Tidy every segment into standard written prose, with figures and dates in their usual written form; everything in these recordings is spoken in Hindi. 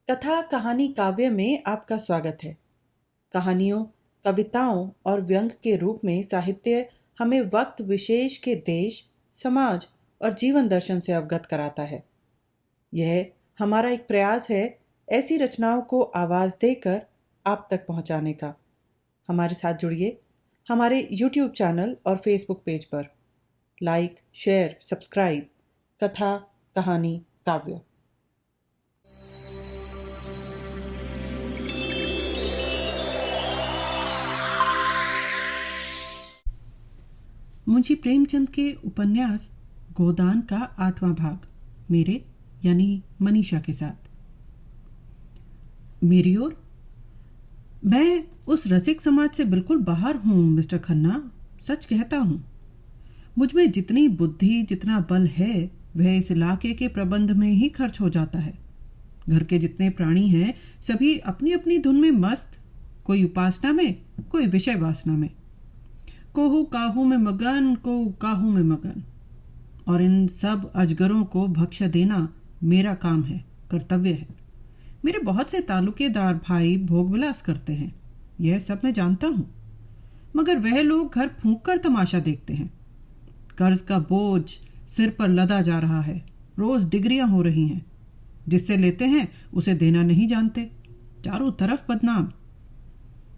कथा कहानी काव्य में आपका स्वागत है। कहानियों, कविताओं और व्यंग के रूप में साहित्य हमें वक्त विशेष के देश, समाज और जीवन दर्शन से अवगत कराता है। यह हमारा एक प्रयास है ऐसी रचनाओं को आवाज़ देकर आप तक पहुंचाने का। हमारे साथ जुड़िए हमारे YouTube चैनल और Facebook पेज पर। Like, share, subscribe. कथा कहानी काव्य। मुंशी प्रेमचंद के उपन्यास गोदान का 8वां भाग मेरे यानी मनीषा के साथ। मेरी ओर, मैं उस रसिक समाज से बिल्कुल बाहर हूँ मिस्टर खन्ना, सच कहता हूँ। मुझ में जितनी बुद्धि, जितना बल है, वह इस इलाके के प्रबंध में ही खर्च हो जाता है। घर के जितने प्राणी हैं सभी अपनी अपनी धुन में मस्त, कोई उपासना में, कोई विषय वासना में, कोहू काहू में मगन, कोहू काहू में मगन। और इन सब अजगरों को भक्ष्य देना मेरा काम है, कर्तव्य है। मेरे बहुत से तालुकेदार भाई भोग विलास करते हैं, यह सब मैं जानता हूँ, मगर वह लोग घर फूंक कर तमाशा देखते हैं। कर्ज का बोझ सिर पर लदा जा रहा है, रोज डिग्रियां हो रही हैं। जिससे लेते हैं उसे देना नहीं जानते, चारों तरफ बदनाम।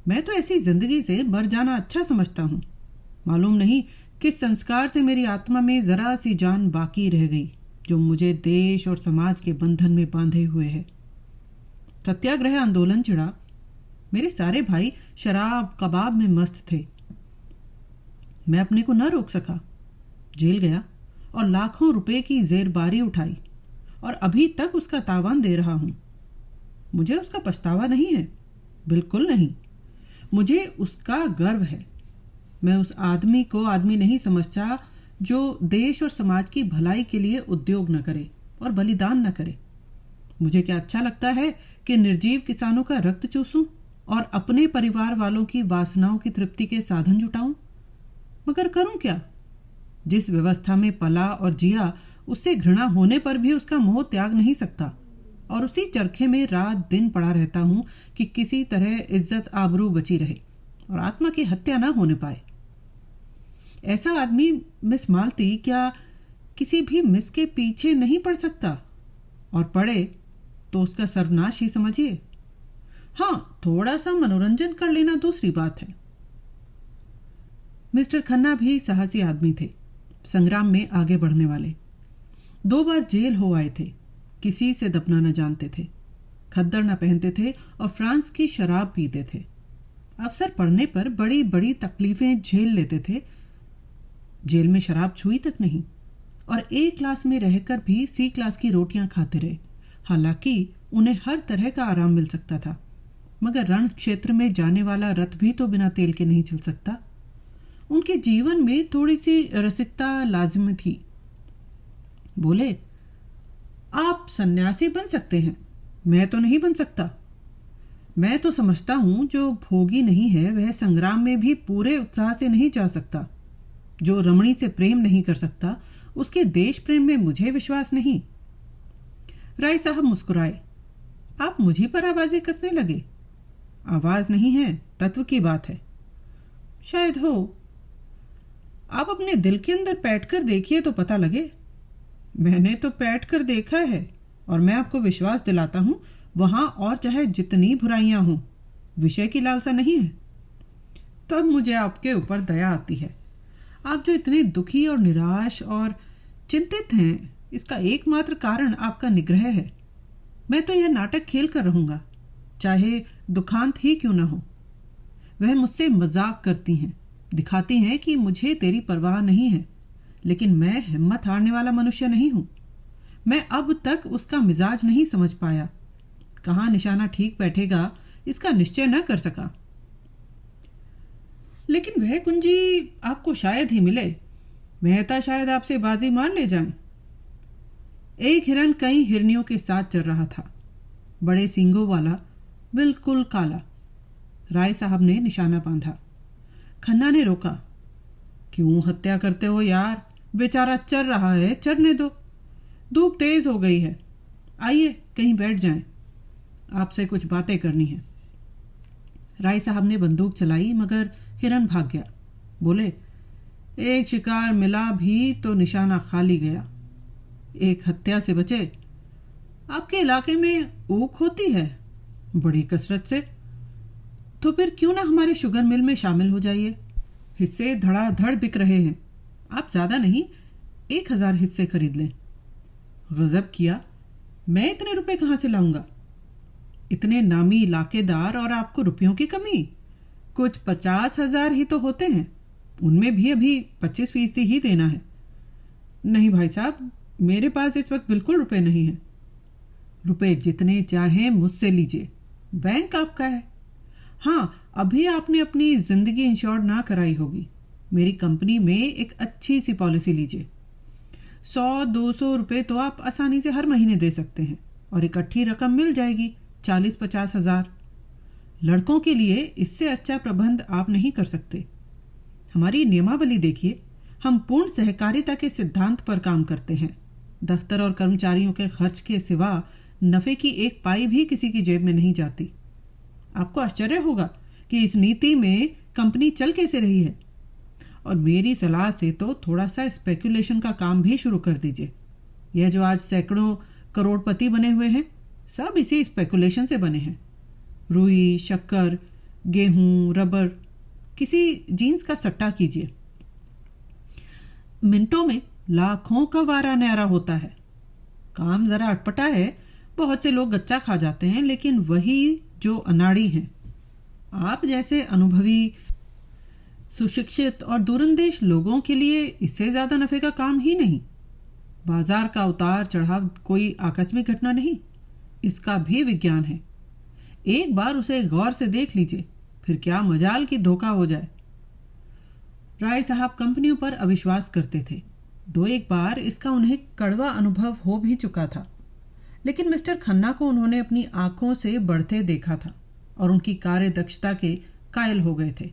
मैं तो ऐसी जिंदगी से मर जाना अच्छा समझता हूँ। मालूम नहीं किस संस्कार से मेरी आत्मा में जरा सी जान बाकी रह गई, जो मुझे देश और समाज के बंधन में बांधे हुए है। सत्याग्रह आंदोलन छिड़ा, मेरे सारे भाई शराब कबाब में मस्त थे। मैं अपने को न रोक सका, जेल गया और लाखों रुपए की जेरबारी उठाई और अभी तक उसका तावान दे रहा हूं। मुझे उसका पछतावा नहीं है, बिल्कुल नहीं। मुझे उसका गर्व है। मैं उस आदमी को आदमी नहीं समझता जो देश और समाज की भलाई के लिए उद्योग न करे और बलिदान न करे। मुझे क्या अच्छा लगता है कि निर्जीव किसानों का रक्त चूसूं और अपने परिवार वालों की वासनाओं की तृप्ति के साधन जुटाऊं, मगर करूं क्या? जिस व्यवस्था में पला और जिया, उससे घृणा होने पर भी उसका मोह त्याग नहीं सकता और उसी चरखे में रात दिन पड़ा रहता हूं कि किसी तरह इज्जत आबरू बची रहे और आत्मा की हत्या न होने पाए। ऐसा आदमी मिस मालती क्या किसी भी मिस के पीछे नहीं पड़ सकता, और पड़े तो उसका सर्वनाश ही समझिए। हाँ, थोड़ा सा मनोरंजन कर लेना दूसरी बात है। मिस्टर खन्ना भी साहसी आदमी थे, संग्राम में आगे बढ़ने वाले। 2 बार जेल हो आए थे, किसी से दबना न जानते थे, खद्दर न पहनते थे और फ्रांस की शराब पीते थे। अवसर पड़ने पर बड़ी बड़ी तकलीफें झेल लेते थे। जेल में शराब छुई तक नहीं और A क्लास में रहकर भी C क्लास की रोटियां खाते रहे। हालांकि उन्हें हर तरह का आराम मिल सकता था, मगर रण क्षेत्र में जाने वाला रथ भी तो बिना तेल के नहीं चल सकता। उनके जीवन में थोड़ी सी रसिकता लाजिम थी। बोले, आप सन्यासी बन सकते हैं, मैं तो नहीं बन सकता। मैं तो समझता हूं जो भोगी नहीं है वह संग्राम में भी पूरे उत्साह से नहीं जा सकता। जो रमणी से प्रेम नहीं कर सकता उसके देश प्रेम में मुझे विश्वास नहीं। राय साहब मुस्कुराए। आप मुझी पर आवाजें कसने लगे। आवाज नहीं है, तत्व की बात है। शायद हो। आप अपने दिल के अंदर पैठ कर देखिए तो पता लगे। मैंने तो पैठ कर देखा है और मैं आपको विश्वास दिलाता हूं, वहां और चाहे जितनी बुराइयां हों, विषय की लालसा नहीं है। तब मुझे आपके ऊपर दया आती है। आप जो इतने दुखी और निराश और चिंतित हैं, इसका एकमात्र कारण आपका निग्रह है। मैं तो यह नाटक खेल कर रहूंगा, चाहे दुखांत ही क्यों न हो। वह मुझसे मजाक करती हैं, दिखाती हैं कि मुझे तेरी परवाह नहीं है, लेकिन मैं हिम्मत हारने वाला मनुष्य नहीं हूं। मैं अब तक उसका मिजाज नहीं समझ पाया। कहाँ निशाना ठीक बैठेगा इसका निश्चय न कर सका। लेकिन वह कुंजी आपको शायद ही मिले। मेहता शायद आपसे बाजी मार ले जाएं। एक हिरन कई हिरनियों के साथ चल रहा था, बड़े सींगों वाला, बिल्कुल काला। राय साहब ने निशाना बांधा। खन्ना ने रोका। क्यों हत्या करते हो यार, बेचारा चर रहा है, चरने दो। धूप तेज हो गई है, आइए कहीं बैठ जाएं। आपसे कुछ बातें करनी है। राय साहब ने बंदूक चलाई मगर हिरन भाग गया। बोले, एक शिकार मिला भी तो निशाना खाली गया। एक हत्या से बचे। आपके इलाके में ऊख होती है? बड़ी कसरत से। तो फिर क्यों ना हमारे शुगर मिल में शामिल हो जाइए। हिस्से धड़ाधड़ बिक रहे हैं। आप ज़्यादा नहीं, 1000 हिस्से खरीद लें। गजब किया, मैं इतने रुपए कहाँ से लाऊंगा? इतने नामी इलाकेदार और आपको रुपयों की कमी? कुछ 50,000 ही तो होते हैं, उनमें भी अभी 25% ही देना है। नहीं भाई साहब, मेरे पास इस वक्त बिल्कुल रुपए नहीं हैं। रुपए जितने चाहें मुझसे लीजिए, बैंक आपका है। हाँ, अभी आपने अपनी ज़िंदगी इंश्योर ना कराई होगी। मेरी कंपनी में एक अच्छी सी पॉलिसी लीजिए। 100-200 रुपये तो आप आसानी से हर महीने दे सकते हैं और इकट्ठी रकम मिल जाएगी 40-50 हज़ार। लड़कों के लिए इससे अच्छा प्रबंध आप नहीं कर सकते। हमारी नियमावली देखिए, हम पूर्ण सहकारिता के सिद्धांत पर काम करते हैं। दफ्तर और कर्मचारियों के खर्च के सिवा नफ़े की एक पाई भी किसी की जेब में नहीं जाती। आपको आश्चर्य होगा कि इस नीति में कंपनी चल कैसे रही है। और मेरी सलाह से तो थोड़ा सा स्पेकुलेशन का काम भी शुरू कर दीजिए। यह जो आज सैकड़ों करोड़पति बने हुए हैं, सब इसी स्पेकुलेशन से बने हैं। रुई, शक्कर, गेहूं, रबर, किसी जीन्स का सट्टा कीजिए, मिनटों में लाखों का वारा न्यारा होता है। काम ज़रा अटपटा है, बहुत से लोग गच्चा खा जाते हैं, लेकिन वही जो अनाड़ी हैं, आप जैसे अनुभवी, सुशिक्षित और दूरंदेश लोगों के लिए इससे ज़्यादा नफ़े का काम ही नहीं। बाजार का उतार चढ़ाव कोई आकस्मिक घटना नहीं, इसका भी विज्ञान है। एक बार उसे गौर से देख लीजिए, फिर क्या मजाल की धोखा हो जाए। राय साहब कंपनियों पर अविश्वास करते थे। 2-1 बार इसका उन्हें कड़वा अनुभव हो भी चुका था, लेकिन मिस्टर खन्ना को उन्होंने अपनी आंखों से बढ़ते देखा था और उनकी कार्यदक्षता के कायल हो गए थे।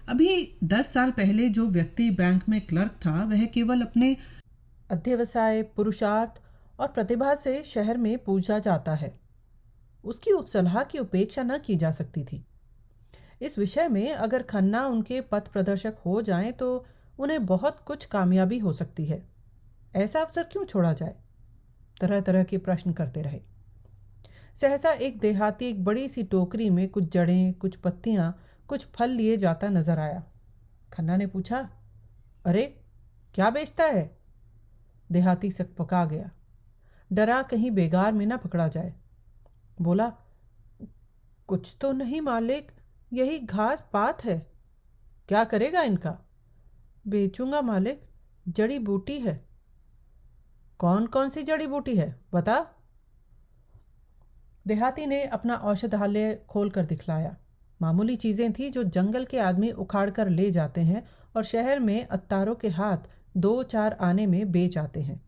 अभी 10 साल पहले जो व्यक्ति बैंक में क्लर्क था, वह केवल अपने अध्यवसाय, पुरुषार्थ और प्रतिभा से शहर में पूजा जाता है। उसकी उस सलाह की उपेक्षा न की जा सकती थी। इस विषय में अगर खन्ना उनके पथ प्रदर्शक हो जाएं तो उन्हें बहुत कुछ कामयाबी हो सकती है। ऐसा अवसर क्यों छोड़ा जाए? तरह तरह के प्रश्न करते रहे। सहसा एक देहाती एक बड़ी सी टोकरी में कुछ जड़ें, कुछ पत्तियां, कुछ फल लिए जाता नजर आया। खन्ना ने पूछा, अरे क्या बेचता है? देहाती सकपका गया, डरा कहीं बेगार में ना पकड़ा जाए। बोला, कुछ तो नहीं मालिक, यही घास पात है। क्या करेगा इनका? बेचूंगा मालिक, जड़ी बूटी है। कौन कौन सी जड़ी बूटी है, बता। देहाती ने अपना औषधालय खोल कर दिखलाया। मामूली चीजें थी जो जंगल के आदमी उखाड़ कर ले जाते हैं और शहर में अत्तारों के हाथ 2-4 आने में बेच आते हैं,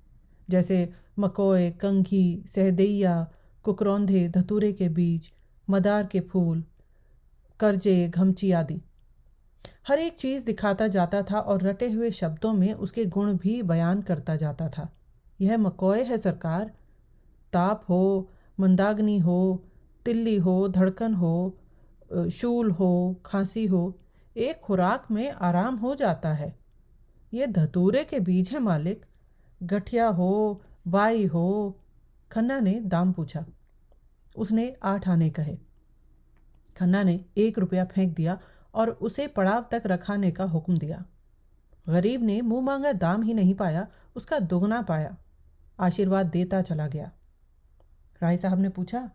जैसे मकोए, कंघी, सहदैया, कुकरौंधे, धतूरे के बीज, मदार के फूल, करजे, घमची आदि। हर एक चीज़ दिखाता जाता था और रटे हुए शब्दों में उसके गुण भी बयान करता जाता था। यह मकोए है सरकार। ताप हो, मंदाग्नि हो, तिल्ली हो, धड़कन हो, शूल हो, खांसी हो, एक खुराक में आराम हो जाता है। ये धतूरे के बीज है मालिक। गठिया हो, बाई हो। खन्ना ने दाम पूछा। उसने 8 आने कहे। खन्ना ने 1 रुपया फेंक दिया और उसे पड़ाव तक रखाने का हुक्म दिया। गरीब ने मुंह मांगा दाम ही नहीं पाया, उसका दोगुना पाया। आशीर्वाद देता चला गया। राय साहब ने पूछा,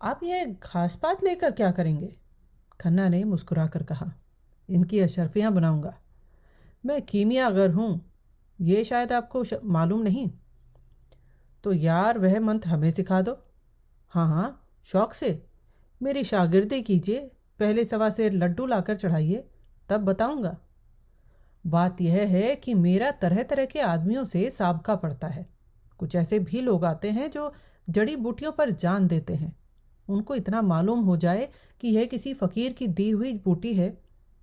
आप ये घास पात लेकर क्या करेंगे? खन्ना ने मुस्कुरा कर कहा, इनकी अशर्फियाँ बनाऊंगा। मैं कीमियागर हूँ, ये शायद आपको मालूम नहीं। तो यार वह मंत्र हमें सिखा दो। हाँ हाँ, शौक से। मेरी शागिर्दी कीजिए, पहले 1.25 सेर लड्डू लाकर चढ़ाइए, तब बताऊंगा। बात यह है कि मेरा तरह तरह के आदमियों से साबका पड़ता है। कुछ ऐसे भी लोग आते हैं जो जड़ी बूटियों पर जान देते हैं। उनको इतना मालूम हो जाए कि यह किसी फ़कीर की दी हुई बूटी है,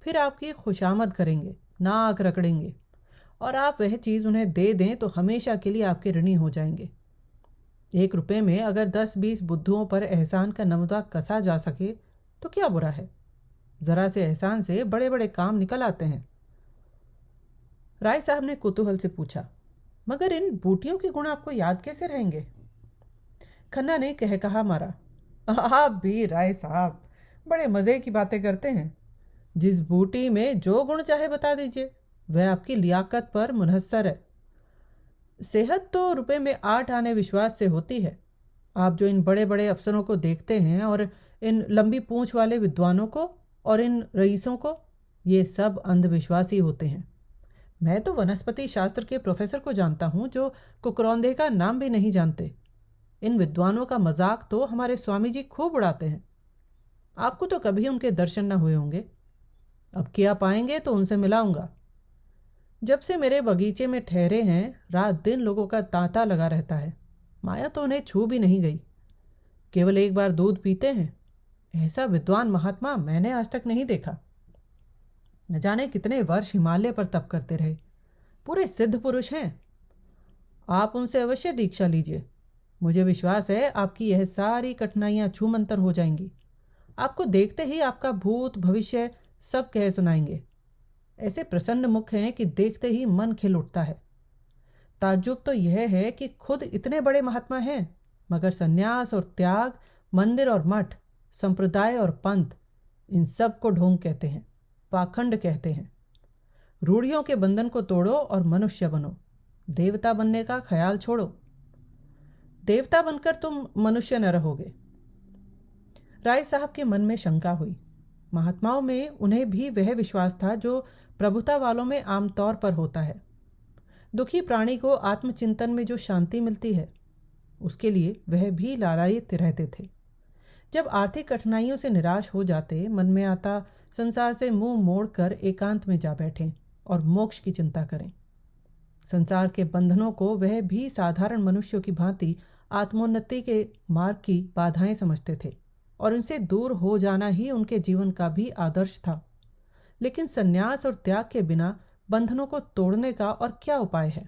फिर आपकी खुशामद करेंगे, नाक रगड़ेंगे, और आप वह चीज़ उन्हें दे दें तो हमेशा के लिए आपके ऋणी हो जाएंगे। 1 रुपये में अगर 10-20 बुद्धुओं पर एहसान का नमूना कसा जा सके तो क्या बुरा है। जरा से एहसान से बड़े बड़े काम निकल आते हैं। राय साहब ने कुतूहल से पूछा, मगर इन बूटियों के गुण आपको याद कैसे रहेंगे? खन्ना ने कह कहा मारा, आप भी राय साहब बड़े मज़े की बातें करते हैं। जिस बूटी में जो गुण चाहे बता दीजिए, वह आपकी लियाकत पर मुनहसर है। सेहत तो रुपए में 8 आने विश्वास से होती है। आप जो इन बड़े बड़े अफसरों को देखते हैं और इन लंबी पूंछ वाले विद्वानों को और इन रईसों को, ये सब अंधविश्वासी होते हैं। मैं तो वनस्पति शास्त्र के प्रोफेसर को जानता हूँ जो कुकरौंधे का नाम भी नहीं जानते। इन विद्वानों का मजाक तो हमारे स्वामी जी खूब उड़ाते हैं। आपको तो कभी उनके दर्शन न हुए होंगे। अब क्या पाएंगे तो उनसे मिलाऊंगा। जब से मेरे बगीचे में ठहरे हैं, रात दिन लोगों का तांता लगा रहता है। माया तो उन्हें छू भी नहीं गई। केवल एक बार दूध पीते हैं। ऐसा विद्वान महात्मा मैंने आज तक नहीं देखा। न जाने कितने वर्ष हिमालय पर तप करते रहे। पूरे सिद्ध पुरुष हैं। आप उनसे अवश्य दीक्षा लीजिए। मुझे विश्वास है आपकी यह सारी कठिनाइयां छूमंतर हो जाएंगी। आपको देखते ही आपका भूत भविष्य सब कह सुनाएंगे। ऐसे प्रसन्न मुख हैं कि देखते ही मन खिल उठता है। ताज्जुब तो यह है कि खुद इतने बड़े महात्मा हैं, मगर सन्यास और त्याग, मंदिर और मठ, संप्रदाय और पंथ, इन सब को ढोंग कहते हैं, पाखंड कहते हैं। रूढ़ियों के बंधन को तोड़ो और मनुष्य बनो। देवता बनने का ख्याल छोड़ो। देवता बनकर तुम मनुष्य न रहोगे। राय साहब के मन में शंका हुई। महात्माओं में उन्हें भी वह विश्वास था जो प्रभुता वालों में आमतौर पर होता है। दुखी प्राणी को आत्मचिंतन में जो शांति मिलती है, उसके लिए वह भी लालायित रहते थे। जब आर्थिक कठिनाइयों से निराश हो जाते, मन में आता संसार से मुंह मोड़कर एकांत में जा बैठें और मोक्ष की चिंता करें। संसार के बंधनों को वह भी साधारण मनुष्यों की भांति आत्मोन्नति के मार्ग की बाधाएं समझते थे और इनसे दूर हो जाना ही उनके जीवन का भी आदर्श था। लेकिन सन्यास और त्याग के बिना बंधनों को तोड़ने का और क्या उपाय है?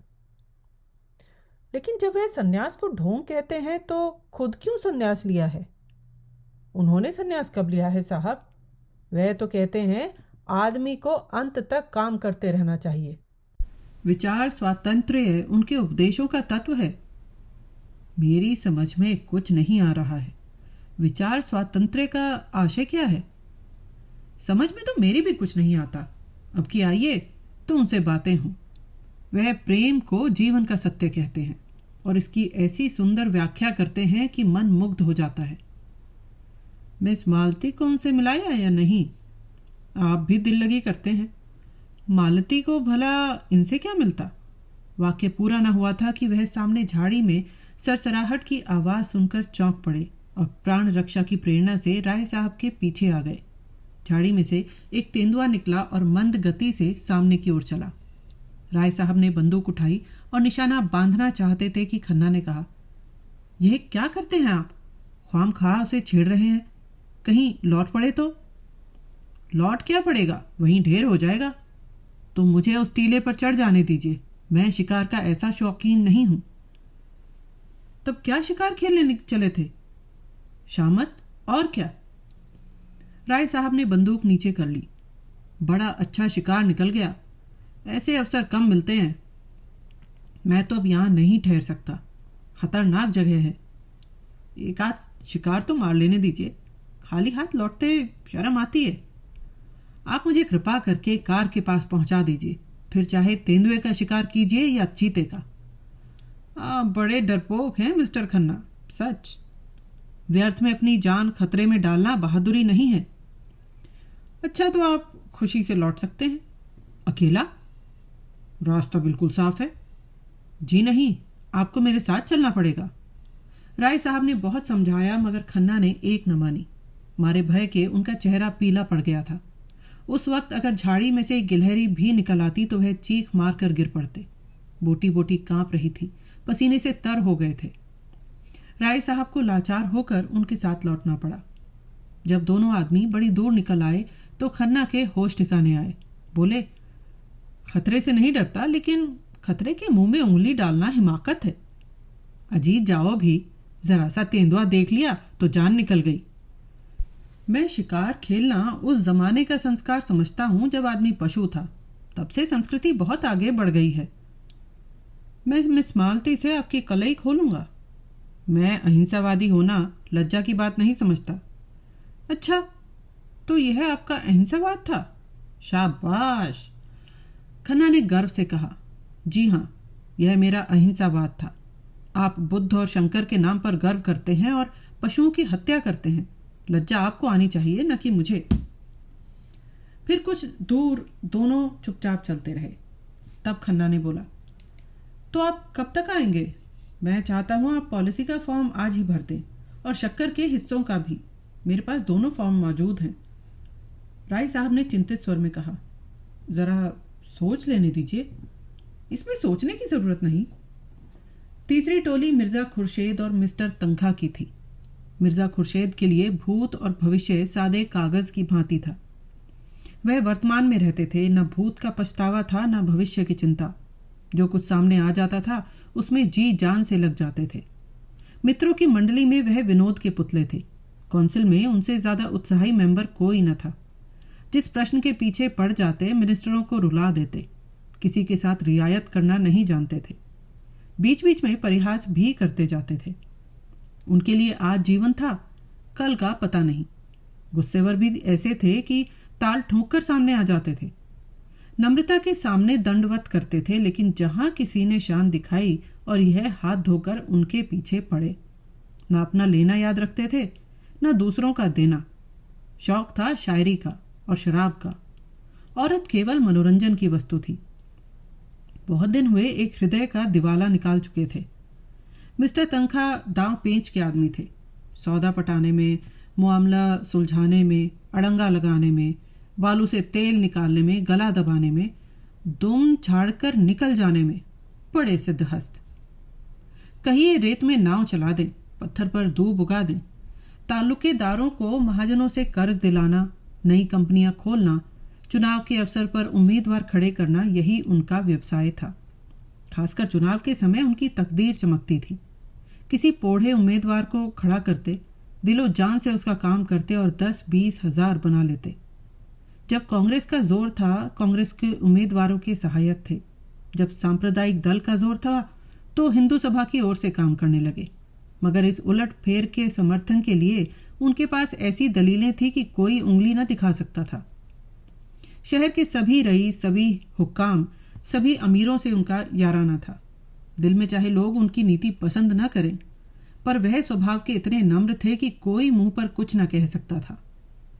लेकिन जब वह सन्यास को ढोंग कहते हैं तो खुद क्यों सन्यास लिया है? उन्होंने सन्यास कब लिया है साहब? वह तो कहते हैं आदमी को अंत तक काम करते रहना चाहिए। विचार स्वातंत्र्य उनके उपदेशों का तत्व है। मेरी समझ में कुछ नहीं आ रहा है। विचार स्वातंत्र्य का आशय क्या है? समझ में तो मेरी भी कुछ नहीं आता। अब की आइए तो उनसे बातें हों। वह प्रेम को जीवन का सत्य कहते हैं और इसकी ऐसी सुंदर व्याख्या करते हैं कि मन मुग्ध हो जाता है। मिस मालती को उनसे मिलाया या नहीं? आप भी दिल लगी करते हैं। मालती को भला इनसे क्या मिलता? वाक्य पूरा न हुआ था कि वह सामने झाड़ी में सरसराहट की आवाज़ सुनकर चौंक पड़े और प्राण रक्षा की प्रेरणा से राय साहब के पीछे आ गए। झाड़ी में से एक तेंदुआ निकला और मंद गति से सामने की ओर चला। राय साहब ने बंदूक उठाई और निशाना बांधना चाहते थे कि खन्ना ने कहा, यह क्या करते हैं आप? ख्वामख्वाह उसे छेड़ रहे हैं। कहीं लौट पड़े तो? लौट क्या पड़ेगा, वहीं ढेर हो जाएगा। तो मुझे उस टीले पर चढ़ जाने दीजिए। मैं शिकार का ऐसा शौकीन नहीं हूं। तब क्या शिकार खेलने चले थे? शामत और क्या? राय साहब ने बंदूक नीचे कर ली। बड़ा अच्छा शिकार निकल गया। ऐसे अवसर कम मिलते हैं। मैं तो अब यहाँ नहीं ठहर सकता। खतरनाक जगह है। एक आध शिकार तो मार लेने दीजिए। खाली हाथ लौटते शर्म आती है। आप मुझे कृपा करके कार के पास पहुंचा दीजिए। फिर चाहे तेंदुए का शिकार कीजिए या चीते का। आप बड़े डरपोक हैं मिस्टर खन्ना, सच। व्यर्थ में अपनी जान खतरे में डालना बहादुरी नहीं है। अच्छा, तो आप खुशी से लौट सकते हैं। अकेला? रास्ता बिल्कुल साफ है। जी नहीं, आपको मेरे साथ चलना पड़ेगा। राय साहब ने बहुत समझाया, मगर खन्ना ने एक न मानी। मारे भय के उनका चेहरा पीला पड़ गया था। उस वक्त अगर झाड़ी में से एक गिलहरी भी निकल आती तो वह चीख मार कर गिर पड़ते। बोटी बोटी कांप रही थी, पसीने से तर हो गए थे। राय साहब को लाचार होकर उनके साथ लौटना पड़ा। जब दोनों आदमी बड़ी दूर निकल आए तो खन्ना के होश ठिकाने आए। बोले, खतरे से नहीं डरता, लेकिन खतरे के मुंह में उंगली डालना हिमाकत है। अजीत जाओ भी, जरा सा तेंदुआ देख लिया तो जान निकल गई। मैं शिकार खेलना उस जमाने का संस्कार समझता हूँ जब आदमी पशु था। तब से संस्कृति बहुत आगे बढ़ गई है। मैं मिस मालती से आपकी कलई खोलूंगा। मैं अहिंसावादी होना लज्जा की बात नहीं समझता। अच्छा, तो यह आपका अहिंसावाद था? शाबाश, खन्ना ने गर्व से कहा। जी हाँ, यह मेरा अहिंसावाद था। आप बुद्ध और शंकर के नाम पर गर्व करते हैं और पशुओं की हत्या करते हैं। लज्जा आपको आनी चाहिए, न कि मुझे। फिर कुछ दूर दोनों चुपचाप चलते रहे। तब खन्ना ने बोला, तो आप कब तक आएंगे? मैं चाहता हूँ आप पॉलिसी का फॉर्म आज ही भर दें और शक्कर के हिस्सों का भी। मेरे पास दोनों फॉर्म मौजूद हैं। राय साहब ने चिंतित स्वर में कहा, जरा सोच लेने दीजिए। इसमें सोचने की जरूरत नहीं। तीसरी टोली मिर्जा खुर्शेद और मिस्टर तंखा की थी। मिर्जा खुर्शेद के लिए भूत और भविष्य सादे कागज की भांति था। वह वर्तमान में रहते थे। न भूत का पछतावा था, न भविष्य की चिंता। जो कुछ सामने आ जाता था उसमें जी जान से लग जाते थे। मित्रों की मंडली में वह विनोद के पुतले थे। काउंसिल में उनसे ज्यादा उत्साही मेंबर कोई न था। जिस प्रश्न के पीछे पड़ जाते मिनिस्टरों को रुला देते। किसी के साथ रियायत करना नहीं जानते थे। बीच बीच में परिहास भी करते जाते थे। उनके लिए आज जीवन था, कल का पता नहीं। गुस्सेवर भी ऐसे थे कि ताल ठोंक कर सामने आ जाते थे। नम्रता के सामने दंडवत करते थे, लेकिन जहां किसी ने शान दिखाई और यह हाथ धोकर उनके पीछे पड़े। ना अपना लेना याद रखते थे, न दूसरों का देना। शौक था शायरी का और शराब का। औरत केवल मनोरंजन की वस्तु थी। बहुत दिन हुए एक हृदय का दिवाला निकाल चुके थे। मिस्टर तंखा दांव पेंच के आदमी थे। सौदा पटाने में, मामला सुलझाने में, अड़ंगा लगाने में, बालू से तेल निकालने में, गला दबाने में, दुम झाड़कर निकल जाने में बड़े सिद्धहस्त। कहिए रेत में नाव चला दें, पत्थर पर दूब उगा दें। ताल्लुकेदारों को महाजनों से कर्ज दिलाना, नई कंपनियां खोलना, चुनाव के अवसर पर उम्मीदवार खड़े करना, यही उनका व्यवसाय था। खासकर चुनाव के समय उनकी तकदीर चमकती थी। किसी पोढ़े उम्मीदवार को खड़ा करते, दिलो जान से उसका काम करते और 10-20 हजार बना लेते। जब कांग्रेस का जोर था, कांग्रेस के उम्मीदवारों के सहायक थे। जब सांप्रदायिक दल का जोर था तो हिंदू सभा की ओर से काम करने लगे। मगर इस उलट फेर के समर्थन के लिए उनके पास ऐसी दलीलें थी कि कोई उंगली न दिखा सकता था। शहर के सभी रईस, सभी हुक्काम, सभी अमीरों से उनका याराना था। दिल में चाहे लोग उनकी नीति पसंद न करें, पर वह स्वभाव के इतने नम्र थे कि कोई मुंह पर कुछ न कह सकता था।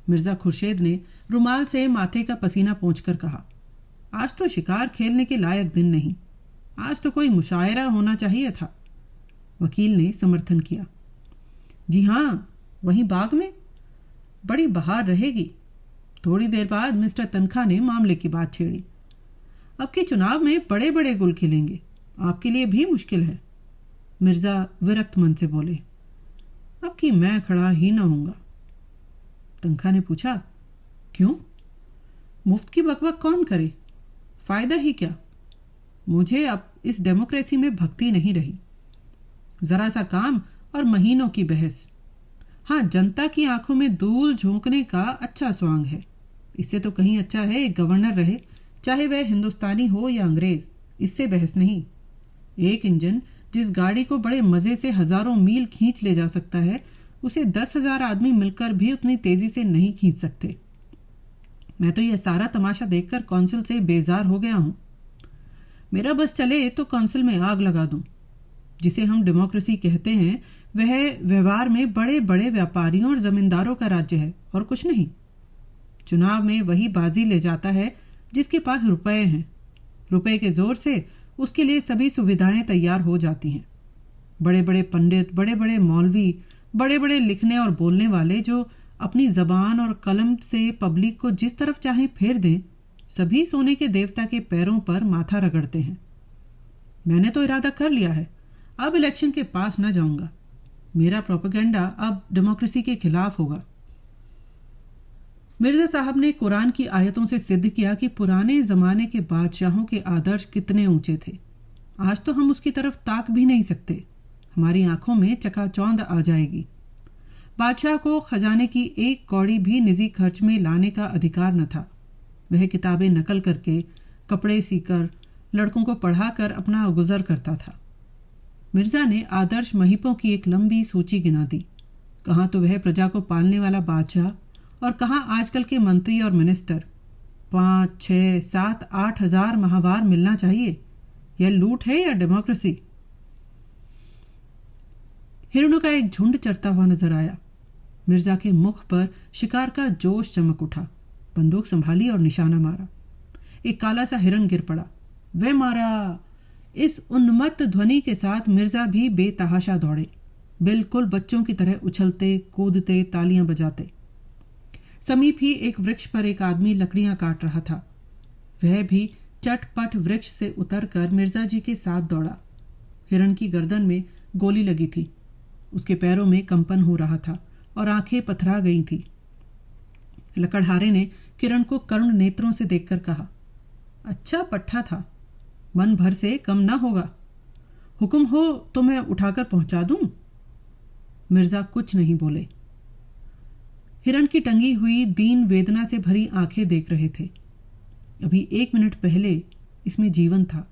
मिर्जा खुर्शेद ने रुमाल से माथे का पसीना पोंछकर कहा, आज तो शिकार खेलने के लायक दिन नहीं। आज तो कोई मुशायरा होना चाहिए था। वकील ने समर्थन किया, जी हाँ, वहीं बाग में बड़ी बहार रहेगी। थोड़ी देर बाद मिस्टर तनखा ने मामले की बात छेड़ी। अब के चुनाव में बड़े बड़े गुल खिलेंगे, आपके लिए भी मुश्किल है। मिर्जा विरक्त मन से बोले, अब कि मैं खड़ा ही न होऊंगा। तनखा ने पूछा, क्यों? मुफ्त की बकबक कौन करे, फायदा ही क्या? मुझे अब इस डेमोक्रेसी में भक्ति नहीं रही। जरा सा काम और महीनों की बहस। हाँ, जनता की आंखों में धूल झोंकने का अच्छा स्वांग है। इससे तो कहीं अच्छा है एक गवर्नर रहे, चाहे वह हिंदुस्तानी हो या अंग्रेज। इससे बहस नहीं। एक इंजन जिस गाड़ी को बड़े मजे से हजारों मील खींच ले जा सकता है, उसे 10,000 आदमी मिलकर भी उतनी तेजी से नहीं खींच सकते। मैं तो यह सारा तमाशा देखकर काउंसिल से बेजार हो गया हूं। मेरा बस चले तो काउंसिल में आग लगा दूं। जिसे हम डेमोक्रेसी कहते हैं, वह व्यवहार में बड़े बड़े व्यापारियों और जमींदारों का राज्य है और कुछ नहीं। चुनाव में वही बाजी ले जाता है जिसके पास रुपए हैं। रुपए के जोर से उसके लिए सभी सुविधाएं तैयार हो जाती हैं। बड़े बड़े पंडित, बड़े बड़े मौलवी, बड़े बड़े लिखने और बोलने वाले जो अपनी जबान और कलम से पब्लिक को जिस तरफ चाहे फेर दें, सभी सोने के देवता के पैरों पर माथा रगड़ते हैं। मैंने तो इरादा कर लिया है, अब इलेक्शन के पास न जाऊंगा। मेरा प्रोपेगेंडा अब डेमोक्रेसी के खिलाफ होगा। मिर्जा साहब ने कुरान की आयतों से सिद्ध किया कि पुराने जमाने के बादशाहों के आदर्श कितने ऊंचे थे। आज तो हम उसकी तरफ ताक भी नहीं सकते। हमारी आंखों में चकाचौंध आ जाएगी। बादशाह को खजाने की एक कौड़ी भी निजी खर्च में लाने का अधिकार न था। वह किताबें नकल करके, कपड़े सीकर, लड़कों को पढ़ाकर अपना गुजर करता था। मिर्जा ने आदर्श महिपों की एक लंबी सूची गिना दी। कहाँ तो वह प्रजा को पालने वाला बादशाह और कहाँ आजकल के मंत्री और मिनिस्टर। 5, 6, 7, 8 हजार माहवार मिलना चाहिए। यह लूट है या डेमोक्रेसी? हिरणों का एक झुंड चरता हुआ नजर आया। मिर्जा के मुख पर शिकार का जोश चमक उठा। बंदूक संभाली और निशाना मारा। एक काला सा हिरण गिर पड़ा। वह मारा। इस उन्मत्त ध्वनि के साथ मिर्जा भी बेतहाशा दौड़े, बिल्कुल बच्चों की तरह उछलते कूदते, तालियां बजाते। समीप ही एक वृक्ष पर एक आदमी लकड़ियां काट रहा था। वह भी चटपट वृक्ष से उतरकर मिर्जा जी के साथ दौड़ा। हिरण की गर्दन में गोली लगी थी। उसके पैरों में कंपन हो रहा था और आंखें पथरा गई थी। लकड़हारे ने किरण को करुण नेत्रों से देखकर कहा, अच्छा पट्ठा था, मन भर से कम ना होगा। हुक्म हो तो मैं उठाकर पहुंचा दूं? मिर्जा कुछ नहीं बोले। हिरण की टंगी हुई दीन वेदना से भरी आंखें देख रहे थे। अभी 1 मिनट पहले इसमें जीवन था।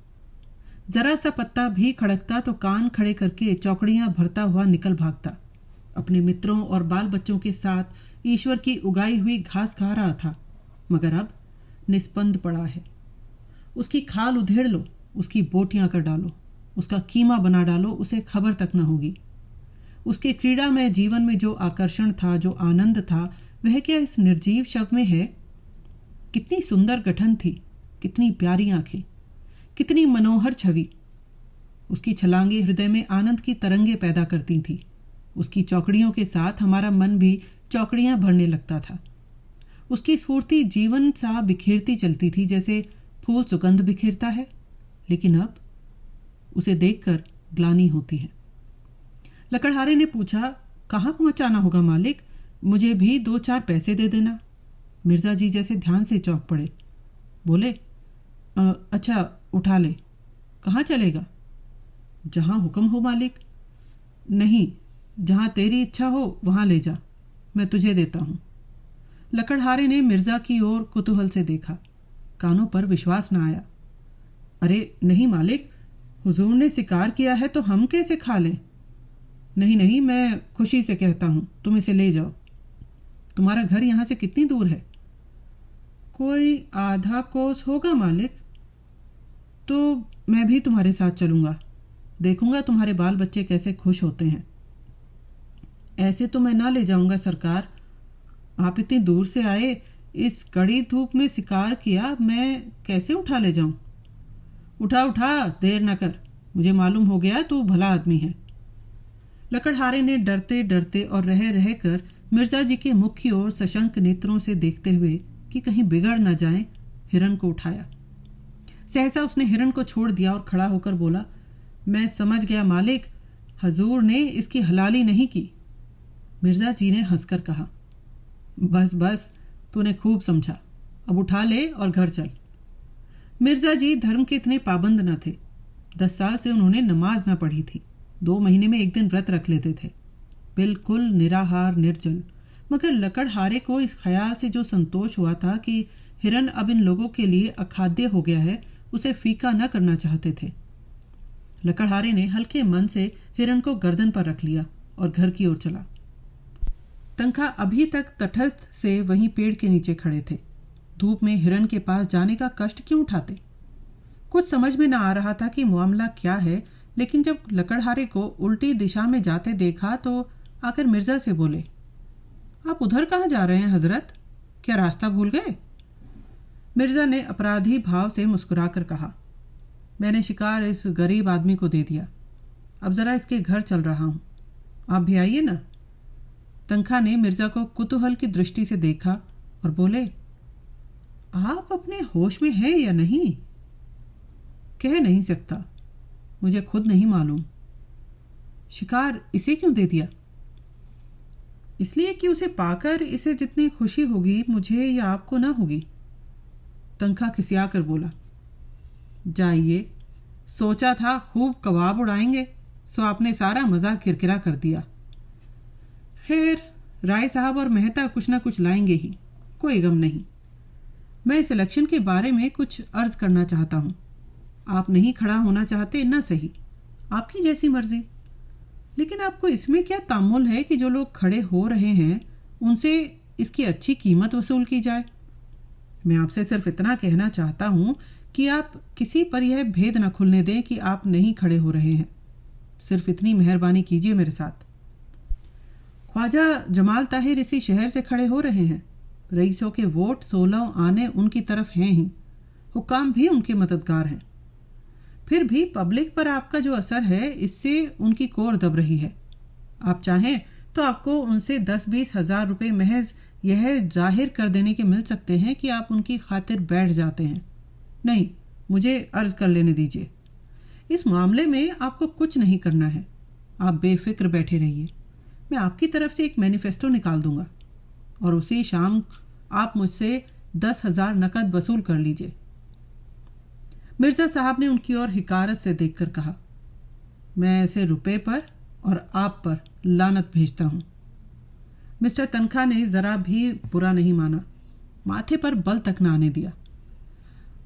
जरा सा पत्ता भी खड़कता तो कान खड़े करके चौकड़ियां भरता हुआ निकल भागता। अपने मित्रों और बाल बच्चों के साथ ईश्वर की उगाई हुई घास खा रहा था, मगर अब निस्पंद पड़ा है। उसकी खाल उधेड़ लो, उसकी बोटियां कर डालो, उसका कीमा बना डालो, उसे खबर तक न होगी। उसके क्रीड़ा में जीवन में जो आकर्षण था, जो आनंद था, वह क्या इस निर्जीव शव में है? कितनी सुंदर गठन थी, कितनी प्यारी आंखें, कितनी मनोहर छवि। उसकी छलांगे हृदय में आनंद की तरंगे पैदा करती थी। उसकी चौकड़ियों के साथ हमारा मन भी चौकड़ियां भरने लगता था। उसकी स्फूर्ति जीवन सा बिखेरती चलती थी, जैसे फूल सुगंध बिखेरता है। लेकिन अब उसे देखकर ग्लानि होती है। लकड़हारे ने पूछा, कहाँ पहुंचाना होगा मालिक? मुझे भी 2-4 पैसे दे देना। मिर्जा जी जैसे ध्यान से चौंक पड़े। बोले, अच्छा उठा ले। कहाँ चलेगा? जहाँ हुक्म हो मालिक। नहीं, जहाँ तेरी इच्छा हो वहाँ ले जा, मैं तुझे देता हूँ। लकड़हारे ने मिर्जा की ओर कुतूहल से देखा। कानों पर विश्वास न आया। अरे नहीं मालिक, हुजूर ने शिकार किया है तो हम कैसे खा लें? नहीं नहीं, मैं खुशी से कहता हूँ, तुम इसे ले जाओ। तुम्हारा घर यहाँ से कितनी दूर है? कोई आधा कोस होगा मालिक। तो मैं भी तुम्हारे साथ चलूँगा, देखूँगा तुम्हारे बाल बच्चे कैसे खुश होते हैं। ऐसे तो मैं ना ले जाऊँगा सरकार, आप इतनी दूर से आए, इस कड़ी धूप में शिकार किया, मैं कैसे उठा ले जाऊँ? उठा उठा, देर न कर, मुझे मालूम हो गया तू भला आदमी है। लकड़हारे ने डरते डरते और रह रह कर मिर्जा जी के मुख की ओर सशंक नेत्रों से देखते हुए कि कहीं बिगड़ न जाए, हिरण को उठाया। सहसा उसने हिरण को छोड़ दिया और खड़ा होकर बोला, मैं समझ गया मालिक, हजूर ने इसकी हलाली नहीं की। मिर्जा जी ने हंसकर कहा, बस बस, तूने खूब समझा, अब उठा ले और घर चल। मिर्जा जी धर्म के इतने पाबंद न थे। 10 साल से उन्होंने नमाज न पढ़ी थी। 2 महीने में एक दिन व्रत रख लेते थे, बिल्कुल निराहार निर्जल। मगर लकड़हारे को इस ख्याल से जो संतोष हुआ था कि हिरण अब इन लोगों के लिए अखाद्य हो गया है, उसे फीका न करना चाहते थे। लकड़हारे ने हल्के मन से हिरण को गर्दन पर रख लिया और घर की ओर चला। तंखा अभी तक तटस्थ से वहीं पेड़ के नीचे खड़े थे। धूप में हिरण के पास जाने का कष्ट क्यों उठाते? कुछ समझ में न आ रहा था कि मामला क्या है, लेकिन जब लकड़हारे को उल्टी दिशा में जाते देखा तो आकर मिर्जा से बोले, आप उधर कहाँ जा रहे हैं हजरत? क्या रास्ता भूल गए? मिर्जा ने अपराधी भाव से मुस्कुराकर कहा, मैंने शिकार इस गरीब आदमी को दे दिया, अब जरा इसके घर चल रहा हूँ, आप भी आइए ना। तंखा ने मिर्जा को कुतूहल की दृष्टि से देखा और बोले, आप अपने होश में हैं या नहीं? कह नहीं सकता, मुझे खुद नहीं मालूम। शिकार इसे क्यों दे दिया? इसलिए कि उसे पाकर इसे जितनी खुशी होगी मुझे या आपको ना होगी। तंखा खिसिया कर बोला, जाइए, सोचा था खूब कबाब उड़ाएंगे, सो आपने सारा मज़ा किरकिरा कर दिया। खैर, राय साहब और मेहता कुछ ना कुछ लाएंगे ही, कोई गम नहीं। मैं इस इलेक्शन के बारे में कुछ अर्ज करना चाहता हूँ। आप नहीं खड़ा होना चाहते ना सही, आपकी जैसी मर्जी, लेकिन आपको इसमें क्या तामुल है कि जो लोग खड़े हो रहे हैं उनसे इसकी अच्छी कीमत वसूल की जाए। मैं आपसे सिर्फ इतना कहना चाहता हूँ कि आप किसी पर यह भेद न खुलने दें कि आप नहीं खड़े हो रहे हैं। सिर्फ इतनी मेहरबानी कीजिए मेरे साथ। ख्वाजा जमाल ताहिर इसी शहर से खड़े हो रहे हैं। रईसों के वोट 16 आने उनकी तरफ हैं ही, हुक्काम भी उनके मददगार हैं। फिर भी पब्लिक पर आपका जो असर है, इससे उनकी कोर दब रही है। आप चाहें तो आपको उनसे 10-20 हज़ार रुपये महज यह जाहिर कर देने के मिल सकते हैं कि आप उनकी खातिर बैठ जाते हैं। नहीं, मुझे अर्ज कर लेने दीजिए। इस मामले में आपको कुछ नहीं करना है, आप बेफिक्र बैठे रहिए। मैं आपकी तरफ से एक मैनिफेस्टो निकाल दूंगा और उसी शाम आप मुझसे 10,000 नकद वसूल कर लीजिए। मिर्ज़ा साहब ने उनकी ओर हिकारत से देखकर कहा, मैं ऐसे रुपए पर और आप पर लानत भेजता हूँ। मिस्टर तनखा ने ज़रा भी बुरा नहीं माना, माथे पर बल तक न आने दिया।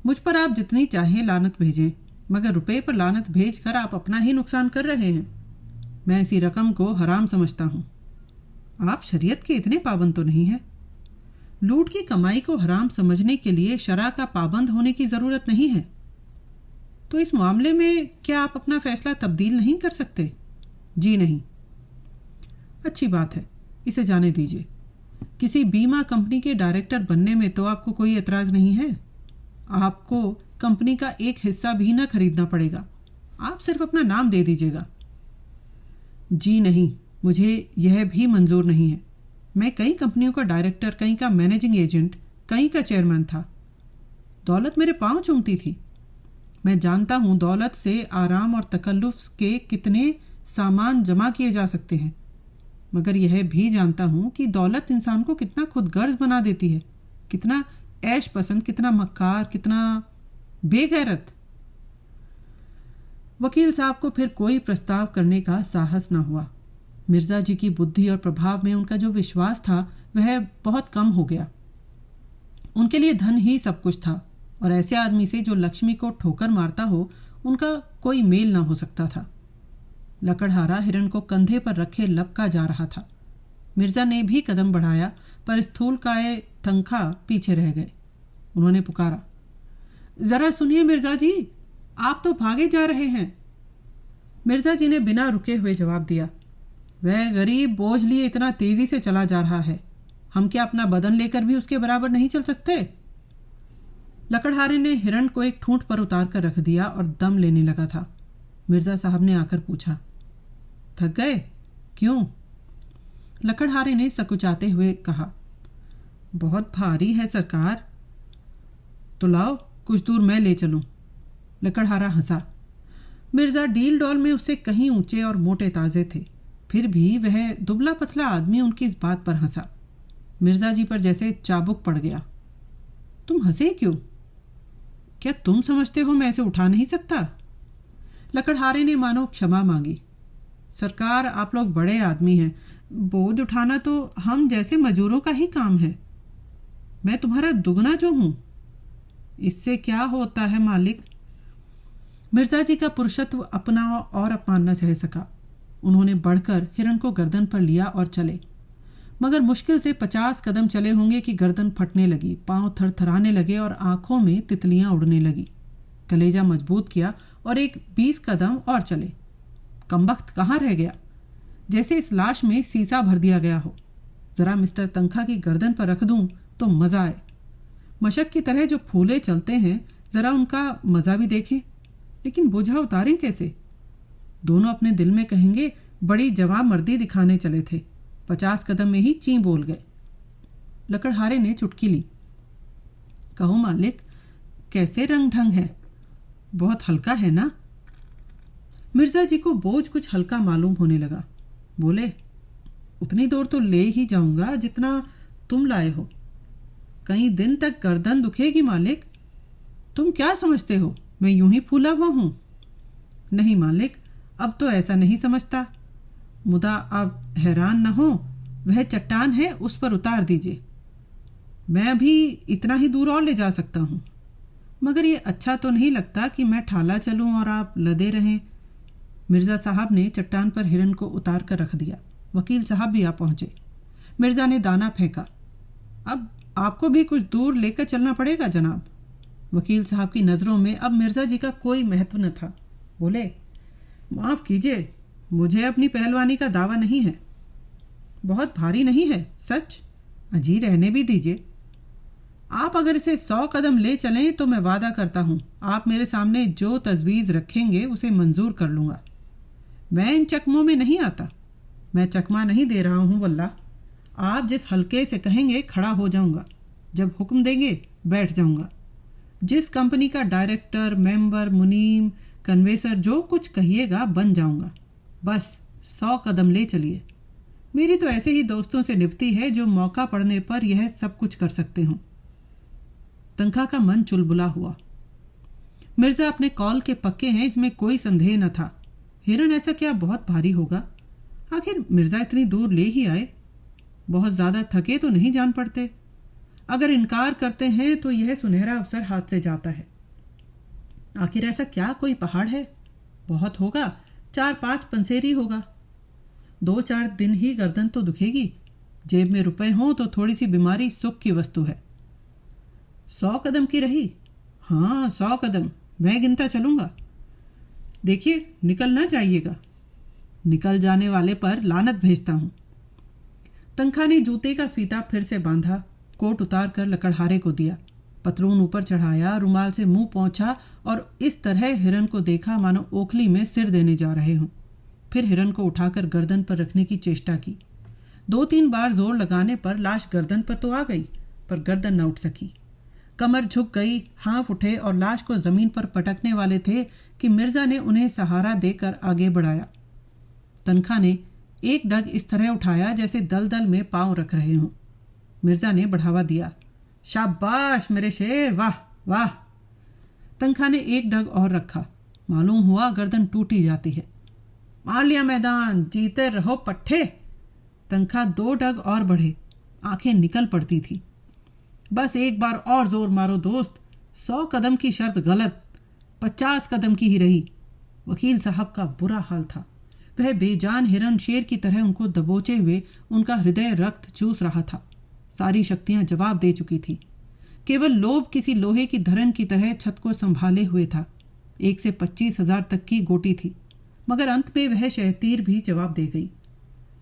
मुझ पर आप जितनी चाहें लानत भेजें, मगर रुपए पर लानत भेजकर आप अपना ही नुकसान कर रहे हैं। मैं इसी रकम को हराम समझता हूँ। आप शरीयत के इतने पाबंद तो नहीं हैं। लूट की कमाई को हराम समझने के लिए शरा का पाबंद होने की ज़रूरत नहीं है। तो इस मामले में क्या आप अपना फैसला तब्दील नहीं कर सकते? जी नहीं। अच्छी बात है, इसे जाने दीजिए। किसी बीमा कंपनी के डायरेक्टर बनने में तो आपको कोई एतराज़ नहीं है। आपको कंपनी का एक हिस्सा भी न खरीदना पड़ेगा, आप सिर्फ अपना नाम दे दीजिएगा। जी नहीं, मुझे यह भी मंजूर नहीं है। मैं कई कंपनियों का डायरेक्टर, कई का मैनेजिंग एजेंट, कई का चेयरमैन था। दौलत मेरे पांव चूमती थी। मैं जानता हूँ दौलत से आराम और तकल्लुफ़ के कितने सामान जमा किए जा सकते हैं, मगर यह भी जानता हूँ कि दौलत इंसान को कितना खुदगर्ज बना देती है, कितना ऐश पसंद, कितना मक्कार, कितना बेगैरत। वकील साहब को फिर कोई प्रस्ताव करने का साहस न हुआ। मिर्ज़ा जी की बुद्धि और प्रभाव में उनका जो विश्वास था वह बहुत कम हो गया। उनके लिए धन ही सब कुछ था और ऐसे आदमी से जो लक्ष्मी को ठोकर मारता हो, उनका कोई मेल ना हो सकता था। लकड़हारा हिरण को कंधे पर रखे लपका जा रहा था। मिर्ज़ा ने भी कदम बढ़ाया, पर स्थूलकाय तनखा पीछे रह गए। उन्होंने पुकारा, ज़रा सुनिए मिर्ज़ा जी, आप तो भागे जा रहे हैं। मिर्ज़ा जी ने बिना रुके हुए जवाब दिया, वह गरीब बोझ लिए इतना तेजी से चला जा रहा है, हम क्या अपना बदन लेकर भी उसके बराबर नहीं चल सकते? लकड़हारे ने हिरण को एक ठूंठ पर उतार कर रख दिया और दम लेने लगा था। मिर्ज़ा साहब ने आकर पूछा, थक गए? क्यों? लकड़हारे ने सकुचाते हुए कहा, बहुत भारी है सरकार। तो लाओ, कुछ दूर मैं ले चलूं। लकड़हारा हंसा। मिर्ज़ा डील डॉल में उससे कहीं ऊंचे और मोटे ताजे थे, फिर भी वह दुबला पतला आदमी उनकी इस बात पर हंसा। मिर्ज़ा जी पर जैसे चाबुक पड़ गया। तुम हंसे क्यों? क्या तुम समझते हो मैं इसे उठा नहीं सकता? लकड़हारे ने मानो क्षमा मांगी। सरकार, आप लोग बड़े आदमी हैं, बोझ उठाना तो हम जैसे मजूरों का ही काम है। मैं तुम्हारा दुगना जो हूं। इससे क्या होता है मालिक? मिर्ज़ा जी का पुरुषत्व अपना और अपमान न सह सका। उन्होंने बढ़कर हिरण को गर्दन पर लिया और चले, मगर मुश्किल से 50 कदम चले होंगे कि गर्दन फटने लगी, पांव थरथराने लगे और आंखों में तितलियां उड़ने लगी। कलेजा मजबूत किया और एक 20 कदम और चले। कमबख्त कहाँ रह गया? जैसे इस लाश में सीसा भर दिया गया हो। ज़रा मिस्टर तनखा की गर्दन पर रख दूं तो मज़ा आए। मशक की तरह जो फूले चलते हैं, ज़रा उनका मज़ा भी देखें, लेकिन बोझा उतारें कैसे? दोनों अपने दिल में कहेंगे, बड़ी जवाब मर्दी दिखाने चले थे, 50 कदम में ही ची बोल गए। लकड़हारे ने चुटकी ली। कहो मालिक, कैसे रंग ढंग है? बहुत हल्का है ना? मिर्ज़ा जी को बोझ कुछ हल्का मालूम होने लगा। बोले, उतनी दूर तो ले ही जाऊंगा जितना तुम लाए हो। कई दिन तक गर्दन दुखेगी मालिक। तुम क्या समझते हो मैं यूं ही फूला हुआ हूं? नहीं मालिक, अब तो ऐसा नहीं समझता। मुदा अब हैरान न हो, वह चट्टान है, उस पर उतार दीजिए। मैं अभी इतना ही दूर और ले जा सकता हूँ, मगर ये अच्छा तो नहीं लगता कि मैं ठाला चलूँ और आप लदे रहें। मिर्ज़ा साहब ने चट्टान पर हिरन को उतार कर रख दिया। वकील साहब भी आ पहुँचे। मिर्ज़ा ने दाना फेंका। अब आपको भी कुछ दूर लेकर चलना पड़ेगा जनाब। वकील साहब की नज़रों में अब मिर्ज़ा जी का कोई महत्व न था। बोले, माफ़ कीजिए, मुझे अपनी पहलवानी का दावा नहीं है। बहुत भारी नहीं है सच। अजी रहने भी दीजिए। आप अगर इसे 100 कदम ले चलें तो मैं वादा करता हूँ आप मेरे सामने जो तजवीज़ रखेंगे उसे मंजूर कर लूँगा। मैं इन चकमों में नहीं आता। मैं चकमा नहीं दे रहा हूँ वल्लाह। आप जिस हल्के से कहेंगे खड़ा हो जाऊँगा, जब हुक्म देंगे बैठ जाऊँगा। जिस कंपनी का डायरेक्टर, मेंबर, मुनीम, कन्वेसर जो कुछ कहिएगा बन जाऊँगा। बस 100 कदम ले चलिए। मेरी तो ऐसे ही दोस्तों से निभती है जो मौका पड़ने पर यह सब कुछ कर सकते हों। तनखा का मन चुलबुला हुआ। मिर्ज़ा अपने कॉल के पक्के हैं, इसमें कोई संदेह न था। हिरन ऐसा क्या बहुत भारी होगा? आखिर मिर्ज़ा इतनी दूर ले ही आए। बहुत ज़्यादा थके तो नहीं जान पड़ते। अगर इनकार करते हैं तो यह सुनहरा अवसर हाथ से जाता है। आखिर ऐसा क्या कोई पहाड़ है? बहुत होगा 4-5 पंसेरी होगा। 2-4 दिन ही गर्दन तो दुखेगी। जेब में रुपए हों तो थोड़ी सी बीमारी सुख की वस्तु है। 100 कदम की रही। हाँ 100 कदम मैं गिनता चलूँगा। देखिए निकल ना जाइएगा। निकल जाने वाले पर लानत भेजता हूँ। तनखा ने जूते का फीता फिर से बांधा, कोट उतार कर लकड़हारे को दिया, पतलून ऊपर चढ़ाया, रुमाल से मुंह पोंछा और इस तरह हिरन को देखा मानो ओखली में सिर देने जा रहे हों। फिर हिरन को उठाकर गर्दन पर रखने की चेष्टा की। 2-3 बार जोर लगाने पर लाश गर्दन पर तो आ गई, पर गर्दन न उठ सकी। कमर झुक गई, हाँफ उठे और लाश को जमीन पर पटकने वाले थे कि मिर्ज़ा ने उन्हें सहारा देकर आगे बढ़ाया। तनखा ने एक डग इस तरह उठाया जैसे दलदल में पांव रख रहे हों। मिर्ज़ा ने बढ़ावा दिया। शाबाश मेरे शेर, वाह वाह। तनखा ने एक डग और रखा। मालूम हुआ गर्दन टूटी जाती है। मार लिया मैदान, जीते रहो पट्ठे। तनखा 2 डग और बढ़े। आंखें निकल पड़ती थी। बस एक बार और जोर मारो दोस्त। 100 कदम की शर्त गलत, 50 कदम की ही रही। वकील साहब का बुरा हाल था। वह बेजान हिरन शेर की तरह उनको दबोचे हुए उनका हृदय रक्त चूस रहा था। सारी शक्तियां जवाब दे चुकी थी। केवल लोभ किसी लोहे की धरन की तरह छत को संभाले हुए था। 1 से 25,000 तक की गोटी थी, मगर अंत में वह शहतीर भी जवाब दे गई।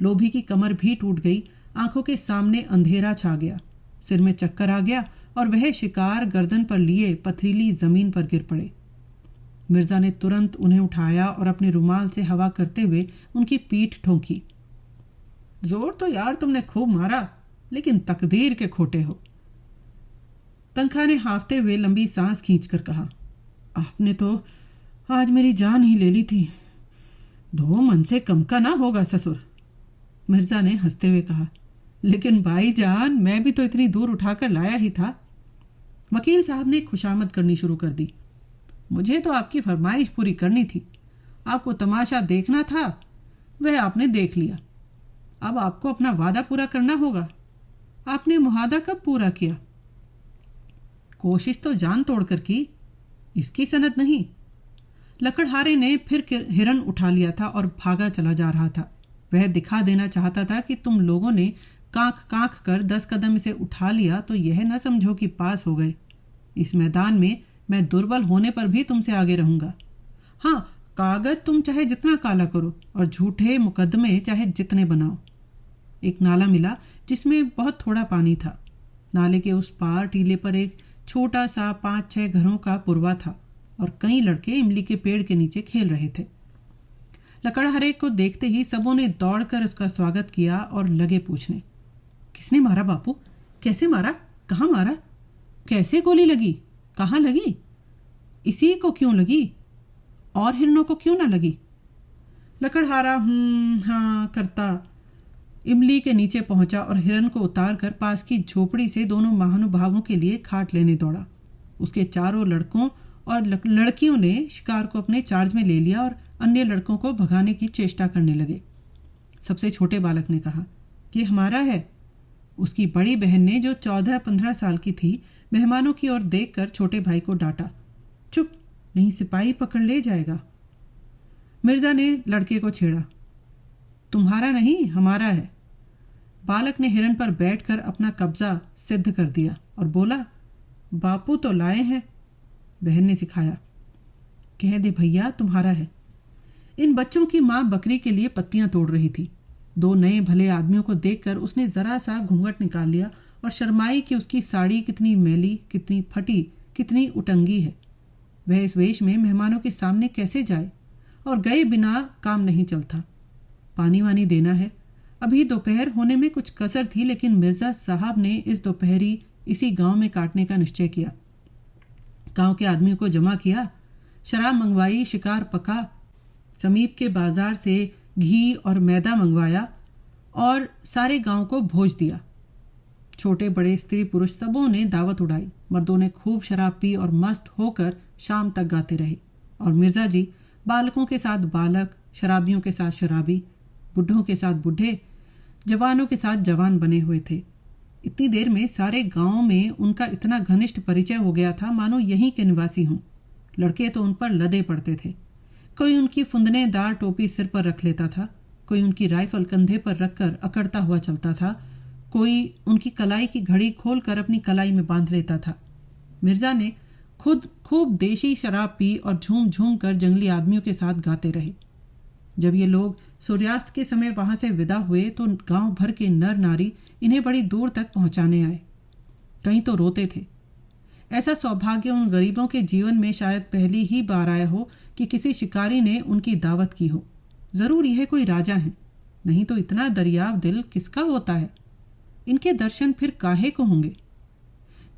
लोभी की कमर भी टूट गई। आंखों के सामने अंधेरा छा गया। सिर में चक्कर आ गया और वह शिकार गर्दन पर लिए पथरीली जमीन पर गिर पड़े। मिर्ज़ा ने तुरंत उन्हें उठाया और अपने रुमाल से हवा करते हुए उनकी पीठ ठोंकी। जोर तो यार तुमने खूब मारा, लेकिन तकदीर के खोटे हो। तनखा ने हाफते हुए लंबी सांस खींचकर कहा, आपने तो आज मेरी जान ही ले ली थी। 2 मन से कम का ना होगा ससुर। मिर्ज़ा ने हंसते हुए कहा, लेकिन भाईजान मैं भी तो इतनी दूर उठाकर लाया ही था। वकील साहब ने खुशामद करनी शुरू कर दी। मुझे तो आपकी फरमाइश पूरी करनी थी। आपको तमाशा देखना था, वह आपने देख लिया। अब आपको अपना वादा पूरा करना होगा। आपने मुहादा कब पूरा किया? कोशिश तो जान तोड़कर की, इसकी सनद नहीं। लकड़हारे ने फिर हिरन उठा लिया था और भागा चला जा रहा था। वह दिखा देना चाहता था कि तुम लोगों ने कांख कांख कर 10 कदम इसे उठा लिया तो यह न समझो कि पास हो गए। इस मैदान में मैं दुर्बल होने पर भी तुमसे आगे रहूंगा। हाँ, कागज तुम चाहे जितना काला करो और झूठे मुकदमे चाहे जितने बनाओ। एक नाला मिला जिसमें बहुत थोड़ा पानी था। नाले के उस पार टीले पर एक छोटा सा 5-6 घरों का पुरवा था और कई लड़के इमली के पेड़ के नीचे खेल रहे थे। लकड़हारे को देखते ही सबों ने दौड़कर उसका स्वागत किया और लगे पूछने, किसने मारा बापू? कैसे मारा? कहाँ मारा? कैसे गोली लगी? कहाँ लगी? इसी को क्यों लगी? और हिरणों को क्यों ना लगी? लकड़हारा हाँ करता इमली के नीचे पहुंचा और हिरन को उतारकर पास की झोपड़ी से दोनों महानुभावों के लिए खाट लेने दौड़ा। उसके चारों लड़कों और लड़कियों ने शिकार को अपने चार्ज में ले लिया और अन्य लड़कों को भगाने की चेष्टा करने लगे। सबसे छोटे बालक ने कहा, ये हमारा है। उसकी बड़ी बहन ने, जो 14-15 साल की थी, मेहमानों की ओर देखकर छोटे भाई को डांटा, चुप, नहीं सिपाही पकड़ ले जाएगा। मिर्जा ने लड़के को छेड़ा, तुम्हारा नहीं, हमारा है। बालक ने हिरन पर बैठकर अपना कब्जा सिद्ध कर दिया और बोला, बापू तो लाए हैं। बहन ने सिखाया, कह दे भैया तुम्हारा है। इन बच्चों की माँ बकरी के लिए पत्तियां तोड़ रही थी। दो नए भले आदमियों को देखकर उसने जरा सा घूंघट निकाल लिया और शर्माई कि उसकी साड़ी कितनी मैली, कितनी फटी, कितनी उटंगी है। वह इस वेश में मेहमानों के सामने कैसे जाए, और गए बिना काम नहीं चलता। पानी वानी देना है। अभी दोपहर होने में कुछ कसर थी, लेकिन मिर्जा साहब ने इस दोपहरी इसी गांव में काटने का निश्चय किया। गांव के आदमियों को जमा किया, शराब मंगवाई, शिकार पका, समीप के बाजार से घी और मैदा मंगवाया और सारे गांव को भोज दिया। छोटे बड़े स्त्री पुरुष सबों ने दावत उड़ाई। मर्दों ने खूब शराब पी और मस्त होकर शाम तक गाते रहे। और मिर्जा जी बालकों के साथ बालक, शराबियों के साथ शराबी, बुढ़ों के साथ बुढ़े, जवानों के साथ जवान बने हुए थे। इतनी देर में सारे गांव में उनका इतना घनिष्ठ परिचय हो गया था मानो यहीं के निवासी हों। लड़के तो उन पर लदे पड़ते थे। कोई उनकी फुंदनेदार टोपी सिर पर रख लेता था, कोई उनकी राइफल कंधे पर रखकर अकड़ता हुआ चलता था, कोई उनकी कलाई की घड़ी खोलकर अपनी कलाई में बांध लेता था। मिर्जा ने खुद खूब देशी शराब पी और झूम झूम कर जंगली आदमियों के साथ गाते रहे। जब ये लोग सूर्यास्त के समय वहां से विदा हुए तो गांव भर के नर नारी इन्हें बड़ी दूर तक पहुंचाने आए। कहीं तो रोते थे। ऐसा सौभाग्य उन गरीबों के जीवन में शायद पहली ही बार आया हो कि किसी शिकारी ने उनकी दावत की हो। जरूर यह कोई राजा है, नहीं तो इतना दरियाव दिल किसका होता है। इनके दर्शन फिर काहे को होंगे।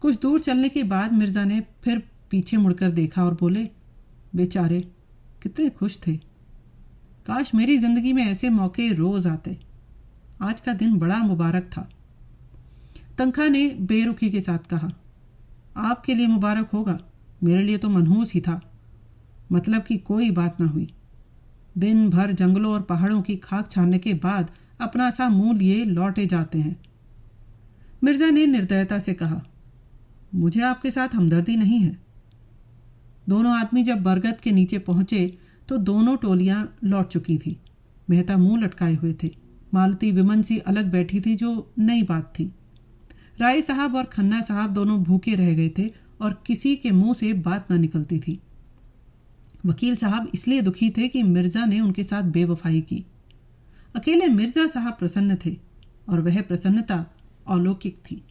कुछ दूर चलने के बाद मिर्जा ने फिर पीछे मुड़कर देखा और बोले, बेचारे कितने खुश थे। काश मेरी जिंदगी में ऐसे मौके रोज आते। आज का दिन बड़ा मुबारक था। तंखा ने बेरुखी के साथ कहा, आपके लिए मुबारक होगा, मेरे लिए तो मनहूस ही था। मतलब कि कोई बात ना हुई। दिन भर जंगलों और पहाड़ों की खाक छानने के बाद अपना सा मुंह लिए लौटे जाते हैं। मिर्जा ने निर्दयता से कहा, मुझे आपके साथ हमदर्दी नहीं है। दोनों आदमी जब बरगद के नीचे पहुंचे तो दोनों टोलियां लौट चुकी थी। मेहता मुंह लटकाए हुए थे। मालती विमन सी अलग बैठी थी, जो नई बात थी। राय साहब और खन्ना साहब दोनों भूखे रह गए थे और किसी के मुंह से बात न निकलती थी। वकील साहब इसलिए दुखी थे कि मिर्जा ने उनके साथ बेवफाई की। अकेले मिर्जा साहब प्रसन्न थे और वह प्रसन्नता अलौकिक थी।